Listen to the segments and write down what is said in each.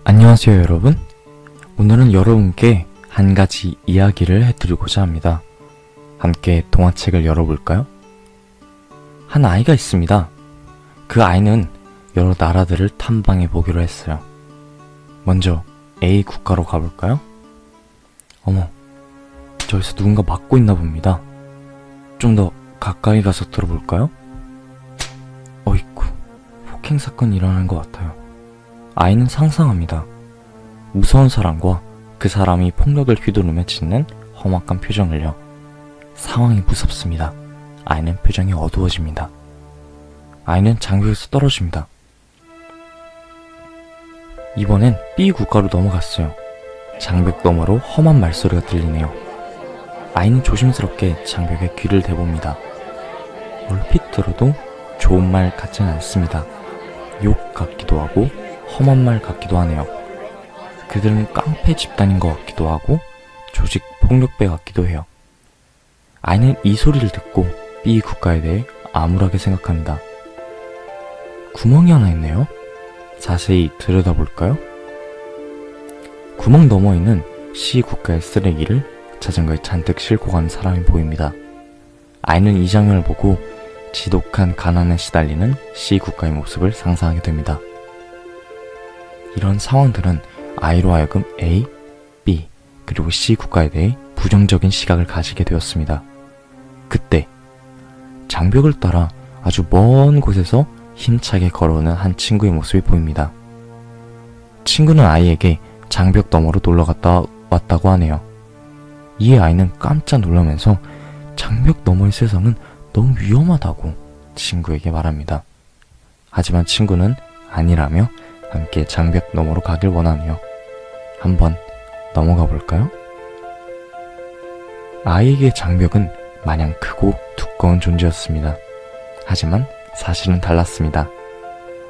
안녕하세요 여러분. 오늘은 여러분께 한 가지 이야기를 해드리고자 합니다. 함께 동화책을 열어볼까요? 한 아이가 있습니다. 그 아이는 여러 나라들을 탐방해 보기로 했어요. 먼저 A 국가로 가볼까요? 어머, 저기서 누군가 막고 있나 봅니다. 좀 더 가까이 가서 들어볼까요? 어이쿠, 폭행 사건이 일어나는 것 같아요. 아이는 상상합니다. 무서운 사람과 그 사람이 폭력을 휘두르며 짓는 험악한 표정을요. 상황이 무섭습니다. 아이는 표정이 어두워집니다. 아이는 장벽에서 떨어집니다. 이번엔 B 국가로 넘어갔어요. 장벽 너머로 험한 말소리가 들리네요. 아이는 조심스럽게 장벽에 귀를 대봅니다. 얼핏 들어도 좋은 말 같지는 않습니다. 욕 같기도 하고 험한 말 같기도 하네요. 그들은 깡패 집단인 것 같기도 하고 조직 폭력배 같기도 해요. 아이는 이 소리를 듣고 B 국가에 대해 암울하게 생각합니다. 구멍이 하나 있네요. 자세히 들여다볼까요? 구멍 너머에 있는 C 국가의 쓰레기를 자전거에 잔뜩 싣고 가는 사람이 보입니다. 아이는 이 장면을 보고 지독한 가난에 시달리는 C 국가의 모습을 상상하게 됩니다. 이런 상황들은 아이로 하여금 A, B, 그리고 C 국가에 대해 부정적인 시각을 가지게 되었습니다. 그때 장벽을 따라 아주 먼 곳에서 힘차게 걸어오는 한 친구의 모습이 보입니다. 친구는 아이에게 장벽 너머로 놀러 갔다 왔다고 하네요. 이에 아이는 깜짝 놀라면서 장벽 너머의 세상은 너무 위험하다고 친구에게 말합니다. 하지만 친구는 아니라며 함께 장벽 너머로 가길 원하네요. 한번 넘어가 볼까요? 아이에게 장벽은 마냥 크고 두꺼운 존재였습니다. 하지만 사실은 달랐습니다.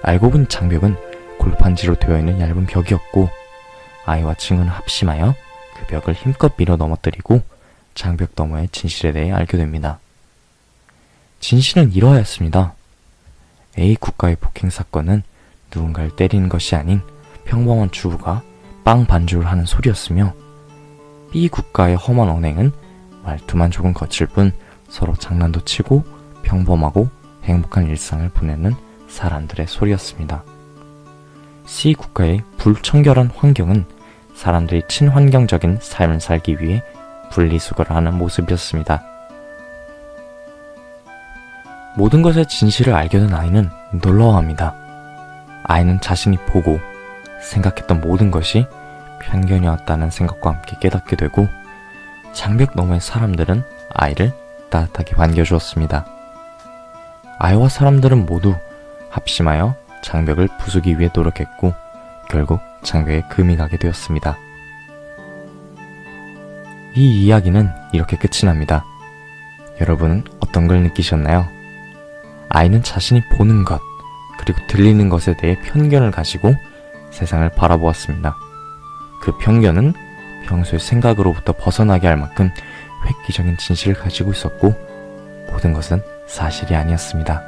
알고 보니 장벽은 골판지로 되어 있는 얇은 벽이었고 아이와 친구는 합심하여 그 벽을 힘껏 밀어 넘어뜨리고 장벽 너머의 진실에 대해 알게 됩니다. 진실은 이러하였습니다. A 국가의 폭행 사건은 누군가를 때리는 것이 아닌 평범한 주부가 빵 반죽을 하는 소리였으며 B 국가의 험한 언행은 말투만 조금 거칠 뿐 서로 장난도 치고 평범하고 행복한 일상을 보내는 사람들의 소리였습니다. C 국가의 불청결한 환경은 사람들이 친환경적인 삶을 살기 위해 분리수거를 하는 모습이었습니다. 모든 것의 진실을 알게 된 아이는 놀라워합니다. 아이는 자신이 보고 생각했던 모든 것이 편견이었다는 생각과 함께 깨닫게 되고 장벽 너머의 사람들은 아이를 따뜻하게 반겨주었습니다. 아이와 사람들은 모두 합심하여 장벽을 부수기 위해 노력했고 결국 장벽에 금이 가게 되었습니다. 이 이야기는 이렇게 끝이 납니다. 여러분은 어떤 걸 느끼셨나요? 아이는 자신이 보는 것 그리고 들리는 것에 대해 편견을 가지고 세상을 바라보았습니다. 그 편견은 평소의 생각으로부터 벗어나게 할 만큼 획기적인 진실을 가지고 있었고 모든 것은 사실이 아니었습니다.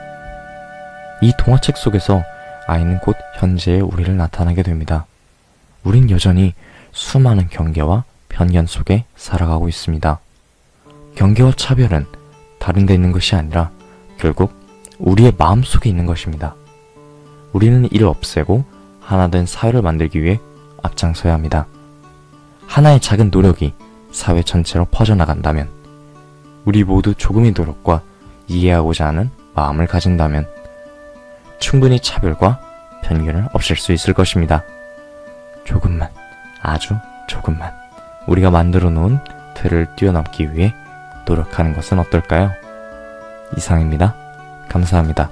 이 동화책 속에서 아이는 곧 현재의 우리를 나타나게 됩니다. 우린 여전히 수많은 경계와 편견 속에 살아가고 있습니다. 경계와 차별은 다른 데 있는 것이 아니라 결국 우리의 마음속에 있는 것입니다. 우리는 이를 없애고 하나된 사회를 만들기 위해 앞장서야 합니다. 하나의 작은 노력이 사회 전체로 퍼져나간다면, 우리 모두 조금의 노력과 이해하고자 하는 마음을 가진다면 충분히 차별과 편견을 없앨 수 있을 것입니다. 조금만, 아주 조금만 우리가 만들어 놓은 틀을 뛰어넘기 위해 노력하는 것은 어떨까요? 이상입니다. 감사합니다.